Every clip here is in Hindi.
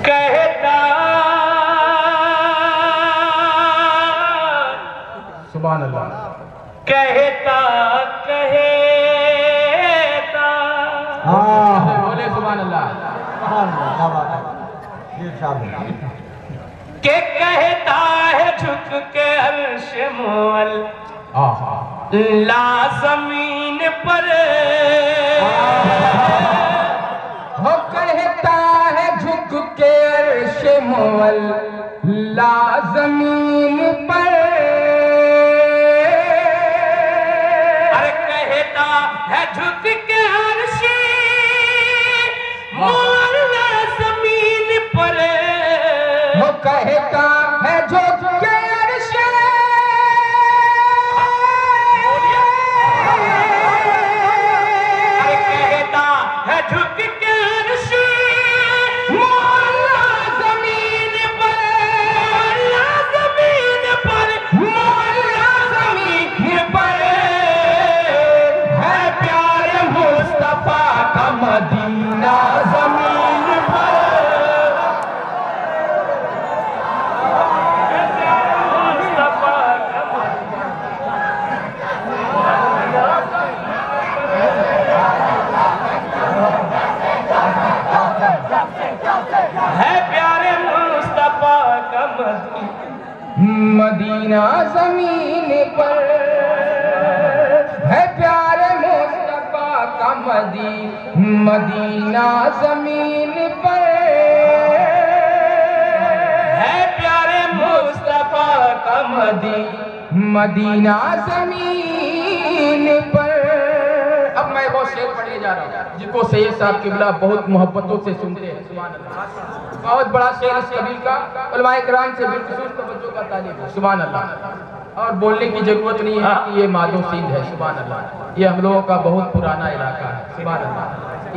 कहता सुभान अल्लाह कहता कहता बोले सुभान अल्लाह के कहता है झुक के अर्श मोल ला जमीन पर हो कहता है झुक के अर्श मोल ला जमीन पर अरे कहता है झुक के अर्श मोल ला जमीन पर वो कहता है झुक के अर्श अरे कहता है झुक के अर्श मोल ला जमीन पर मोल ला जमीन पर है प्यारे मुस्तफा का मदीना जमीन पर है प्यारे मुस्तफा का मदीना जमीन पर है प्यारे मुस्तफा का मदीना जमीन पर है प्यारे मुस्तफा का मदीना जमीन पर। अब मैं वो शेर पढ़ने जा रहा हूँ जिसको सैयद साहब किबला बहुत मोहब्बतों से सुनते हैं। सुभान अल्लाह। बहुत बड़ा शेर इस कबील का उलमाए किराम से बिलखुसूस तवज्जो का तालिब है। सुभान अल्लाह। और बोलने की जरूरत नहीं है कि ये मादो सिंध है। सुभान अल्लाह। ये हम लोगों का बहुत पुराना इलाका है। सुभान अल्लाह।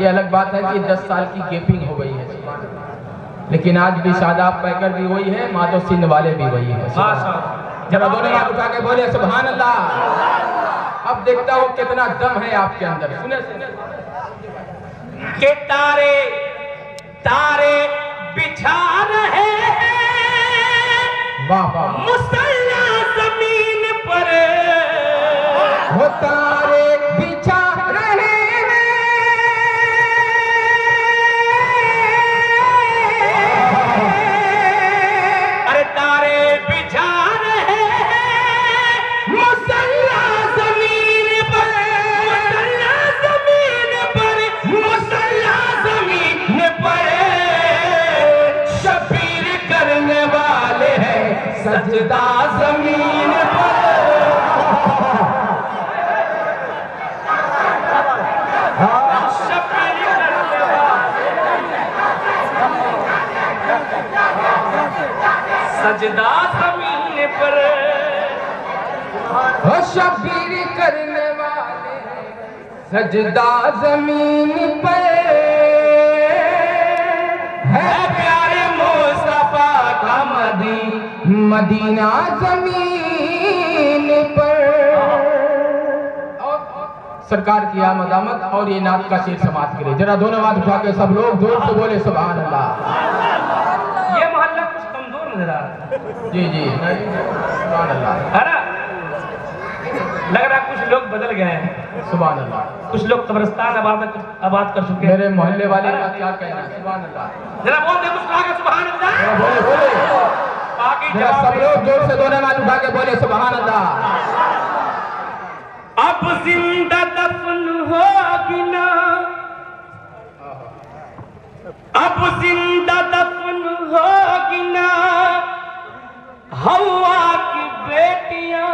ये अलग बात है कि 10 साल की गैपिंग हो गई है। सुभान अल्लाह। लेकिन आज भी शादाब पैकर भी वही है, मादो सिंध वाले भी वही है। जरा दोनों हाथ उठा के बोले सुभान अल्लाह। अब देखता हूँ कितना दम है आपके अंदर। सुने के तारे तारे बिछा रहे हैं वाह वाह मुसल्ला जमीन पर वो तारे बिछा रहे हैं अरे तारे बिछा रहे हैं मुसल्ला जमीन पर मुसल्ला जमीन पर मुसल्ला जमीन पर शबीर करने वाले हैं सजदा जमीन पर। सजदा जमीन पर हो शबीर करने वाले सजदा जमीन पर है प्यारे मुस्तफा का मदीना जमीन पर। सरकार की आमद और ये नात का शेर समाप्त करे। जरा दोनों हाथ उठा के सब लोग जोर से बोले सुभान अल्लाह। ये मोहल्ला कुछ कमजोर नजर आ रहा है। जी जी सुभान अल्लाह। है ना? लग रहा कुछ लोग बदल गए हैं। सुभान अल्लाह। कुछ लोग कब्रिस्तान आबाद कर चुके हैं। मेरे मोहल्ले वाले का क्या कहना है? सुभान अल्लाह। जरा बोल दे मुस्कुरा के सुभान अल्लाह। जरा बोले बोले बाकी जरा सब लोग जोर से दोनों हाथ उठा के बोले सुभान अल्लाह। अब जिंदा दफन होगी ना, अब जिंदा दफन होगी ना हवा की बेटियां,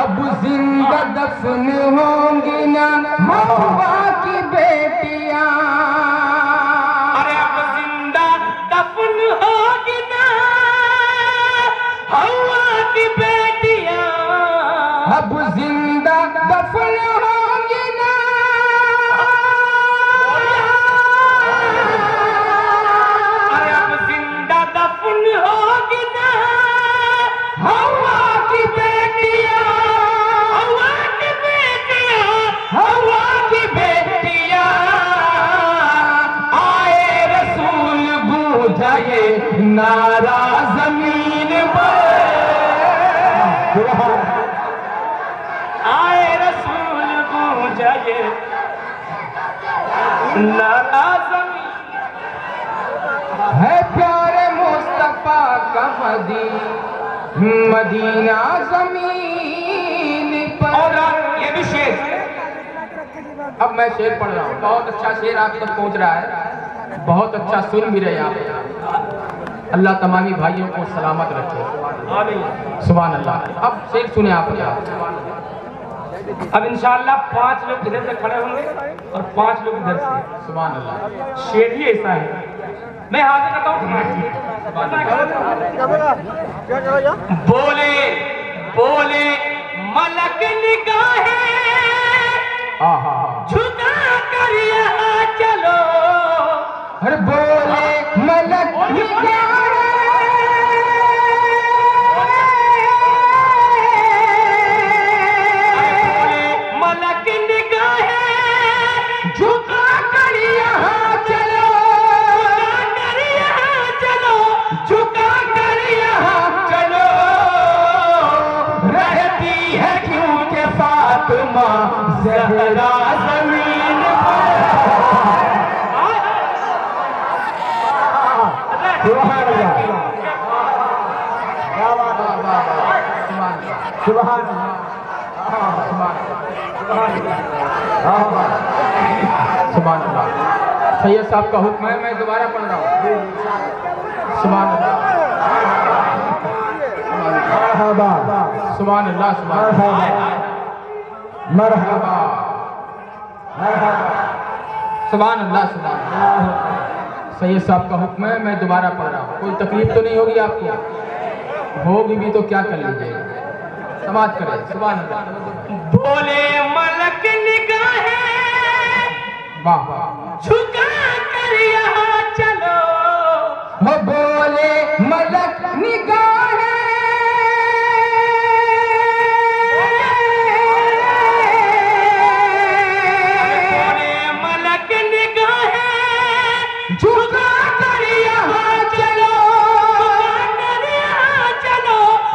अब जिंदा दफन होंगी ना हवा की बेटियां। अरे अब जिंदा दफन होगी ना हवा की बेटियां, अब जिंदा दफन होंगी ना नारा जमीन पर आए रसूल गूंजा ये नारा जमीन है प्यारे मुस्तफा का मदीना जमीन पर। और ये भी शेर, अब मैं शेर पढ़ रहा हूँ, बहुत अच्छा शेर आप तक पहुँच रहा है, बहुत अच्छा सुन भी रहे आप। अल्लाह तमामी भाइयों को सलामत रखे, सुभान अल्लाह। अब शेर सुने आप। अब इंशाअल्लाह 5 लोग इधर से खड़े होंगे और 5 लोग इधर से। सुभान अल्लाह। शेर ही ऐसा है, मैं हाजिर करता हूँ। बोले बोले मलक निगाहें झुका कर यहाँ चलो। अरे बोले मलक मलक निगाहें झुका कर यहाँ चलो, झुका कर यहाँ चलो। रहती है क्योंकि फातिमा ज़हरा ज़मीन पर। सुभान अल्लाह। सैयद साहब का हुक्म है, मैं दोबारा पढ़ रहा हूँ। सुभान अल्लाह, सुभान अल्लाह, मरहबा, सुभान अल्लाह, सुभान अल्लाह। सैयद साहब का हुक्म है, मैं दोबारा पढ़ रहा हूँ। कोई तकलीफ तो नहीं होगी आपको? होगी भी तो क्या कर लीजिएगा, समाज करें। सुभान अल्लाह। बोले मलक निगाहें वाह वाह। झुका कर यहाँ चलो। वो बोले मलक निगाहें झुका कर यहाँ चलो,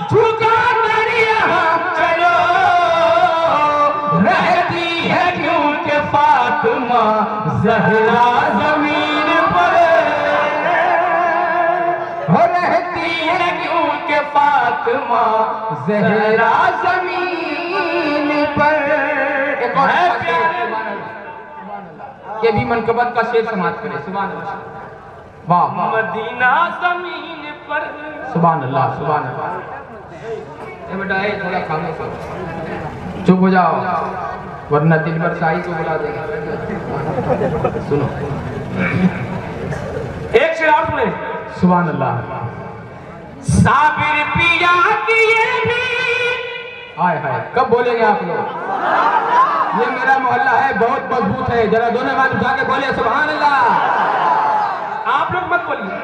झुका कर यहाँ चलो। रहती है क्योंकि फातिमा ज़हरा ज़मीन पर। रहती है क्योंकि फातिमा ज़हरा ज़मीन पर। एक और ये भी मनकबत का शेर समाप्त करें। सुभान अल्लाह, वाह वाह। मदीना जमीन पर। सुभान अल्लाह, सुभान अल्लाह। ये बेटा है, थोड़ा खामोश हो, चुप हो जाओ, वरना दिन भर शाही को बुला देगा। सुनो एक शेर और सुने। सुभान अल्लाह। साबिर पिया की ये भी। हाय हाय, कब बोलेंगे आप लोग? ये मेरा मोहल्ला है, बहुत मजबूत है। जरा दोनों हाथ उठा के बोले सुभान अल्लाह। आप लोग मत बोलिए,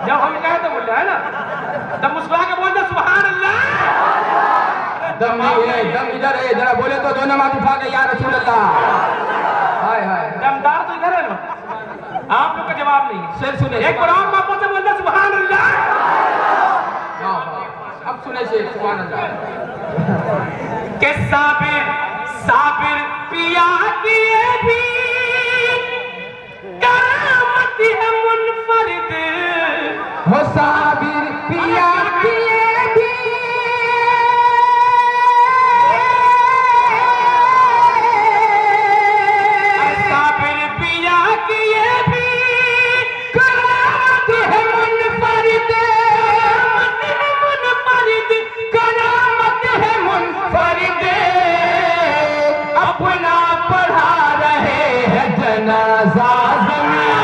जब हम कहे तो बोल है ना, तब मुस्कुरा के बोल दे सुभान अल्लाह। दम नहीं है, दम इधर है। जरा बोले तो दोनों हाथ उठा के या रसूल अल्लाह। हाय हाय, दमदार तो इधर है ना। आप लोग का जवाब नहीं। शेर सुने। एक बार और वापस से बोल दे सुभान अल्लाह। अब सुने शेर। सुभान अल्लाह। के साबिर साबिर पिया किए भी करामत है मुनफरिद। हो साबिर पिया किए भी साबिर पिया किए भी करामत है मुनफरिद। करामत है मुनफरिद। अपना पढ़ा रहे हैं जनाजा ज़मीन।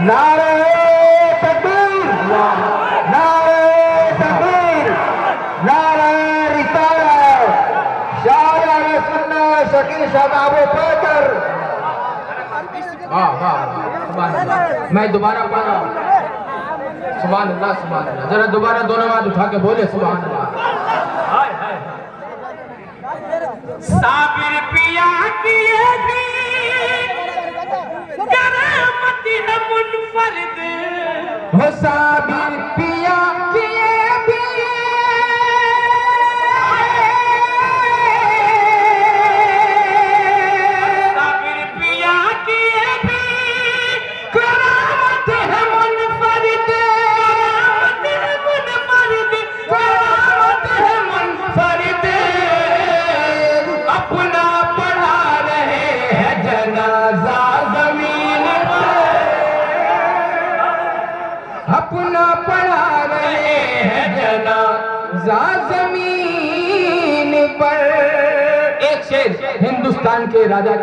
नारे तकबीर, नारे तकबीर, नारे रिसालत, शायर सुन्नत शकील शादाब पैकर। वाह वाह, मैं दोबारा पढ़ रहा हूँ। सुभान अल्लाह, सुभान अल्लाह। जरा दोबारा दोनों हाथ उठा के बोले सुभान अल्लाह। हाय हाय। साबिर पिया किए भी करामत है मुनफरिद, हो साबिर पिया किए भी साबिर पिया किए भी करामत है मुनफरिद, करामत है मुनफरिद, करामत है मुनफरिद। अपना पढ़ा रहे हैं जनाजा जमीन पर, अपना पढ़ा रहे हैं जनाजा जमीन पर। एक शेर हिंदुस्तान के राजा की,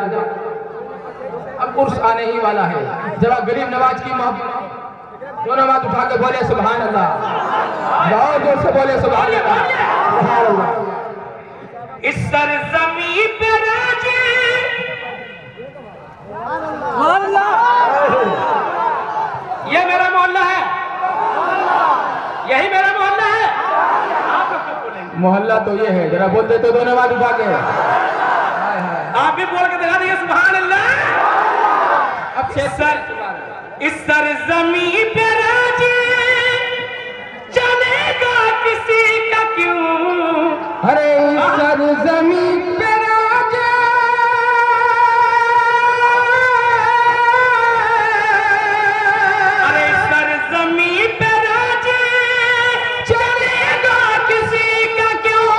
अब उर्स आने ही वाला है। जरा गरीब नवाज की मोहब्बत, दोनों हाथ उठा के बोले सुभान अल्लाह, बहुत जोर से बोले सुभान अल्लाह, सुभान अल्लाह। इस सरजमी पे राजे ये मेरा मोहल्ला है, यही मेरा मोहल्ला है। आप लोग क्यों बोलेंगे? मोहल्ला तो ये है, जरा बोल दे तो दोनों हाथ उठा के। आप भी बोल के दिखा दीजिए सुभान अल्लाह। अब इस सरजमी पे राजे चलेगा किसी का क्यों, अरे सरजमीन पे राजा, अरे सरजमी पे राजे चलेगा किसी का क्यों,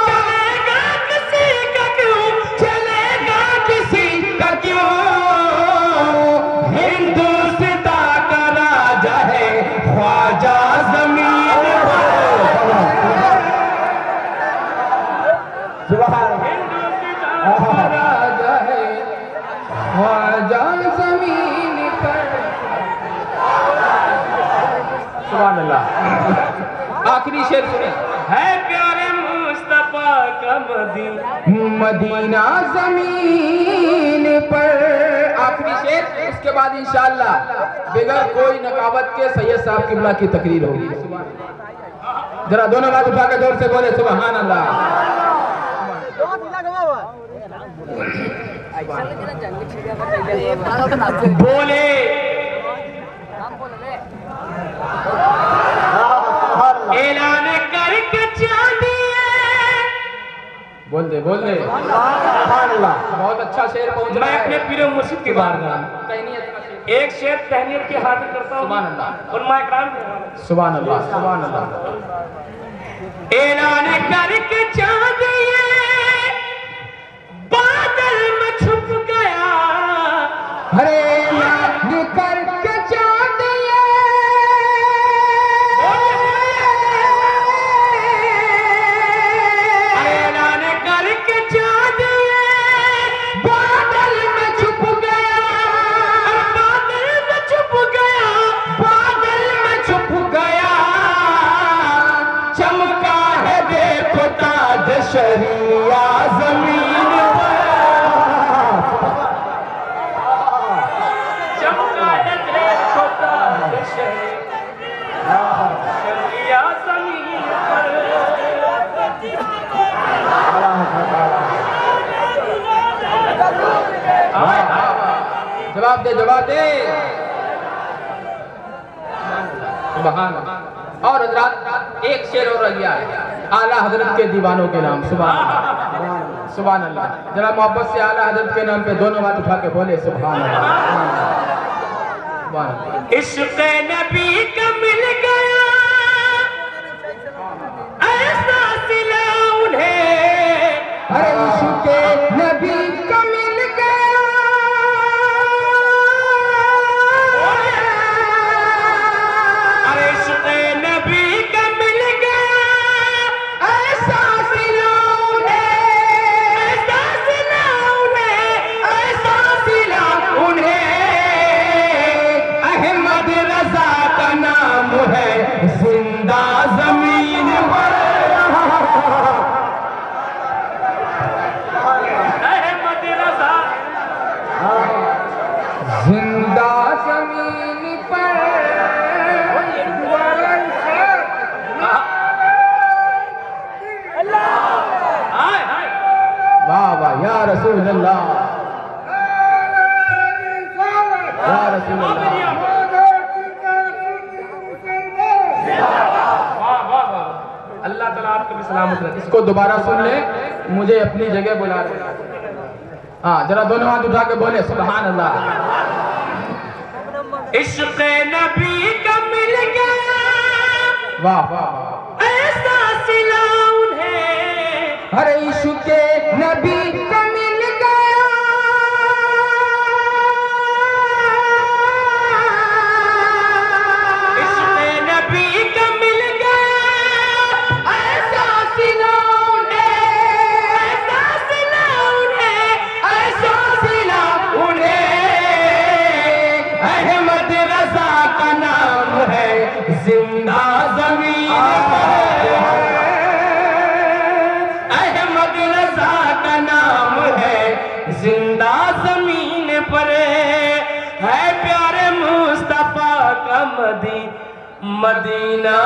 चलेगा किसी का क्यों, चलेगा किसी का क्यों। हिंदुस्तान का राजा है ख्वाजा जमीन पर, हिंदुस्तान का राजा है ख्वाजा जमीन पर। सुभान अल्लाह। आखिरी शेर सुने, है प्यारे मुस्तफा का मदीना जमीन पर। आखिरी शेर, उसके बाद इंशाअल्लाह बगैर कोई नकाबत के सैयद साहब किबला की तकरीर होगी। जरा दोनों हाथ उठा के जोर से बोले सुभान अल्लाह। बोले ऐलान करके चांदिए, बोल दे सुभान अल्लाह। बहुत अच्छा शेर पहुंच रहा मैं है। अपने पीर मुर्शिद के बारगाह में तहनीयत का शेर। एक शेर तहनीयत के हाजिर करता हूँ। सुभान अल्लाह, और मैं इकराम सुभान अल्लाह, सुभान अल्लाह। ऐलान करके चांदिए बादल में छुप गया, हरे याद करके चांदिए, ऐलान करके चांदिए बादल में छुप गया, बादल में छुप गया, बादल में छुप गया। चमका है देखो ताज शरिया जमीन पर, चमका है देखो ताज शरिया ज़मीन पर। जवाब दे, जवाब दे। सुभान अल्लाह। और हजरात एक शेर और रह गया है आला हजरत के दीवानों के नाम। सुभान अल्लाह, सुभान अल्लाह। जरा मोहब्बत से आला हजरत के नाम पे दोनों हाथ उठा के बोले सुभान अल्लाह, सुभान अल्लाह। इश्क़ नबी का मिल गया ऐसा सिला उन्हें, अरे इश्क़ नबी का मिल गया, अरे इश्क़ नबी का मिल गया ऐसा सिला उन्हें, ऐसा सिला उन्हें, ऐसा सिला उन्हें। अहमद रज़ा का कभी सलामत रहे। इसको दोबारा सुन ले, मुझे अपनी जगह बुला रहे। हाँ, जरा दोनों हाथ उठा के बोले सुभान अल्लाह। इश्क़ नबी का मिल गया, वाह वाह, ऐसा सिला उन्हें। अरे इश्क़ नबी का मिल गया, इश्क़ नबी का मिल गया, ऐसा सिला उन्हें, ऐसा सिला उन्हें, ऐसा सिला उन्हें। अहमद रज़ा का नाम है जिंदा ज़मीन पर, अहमद रज़ा का नाम है जिंदा ज़मीन पर। है प्यारे मुस्तफ़ा का मदीना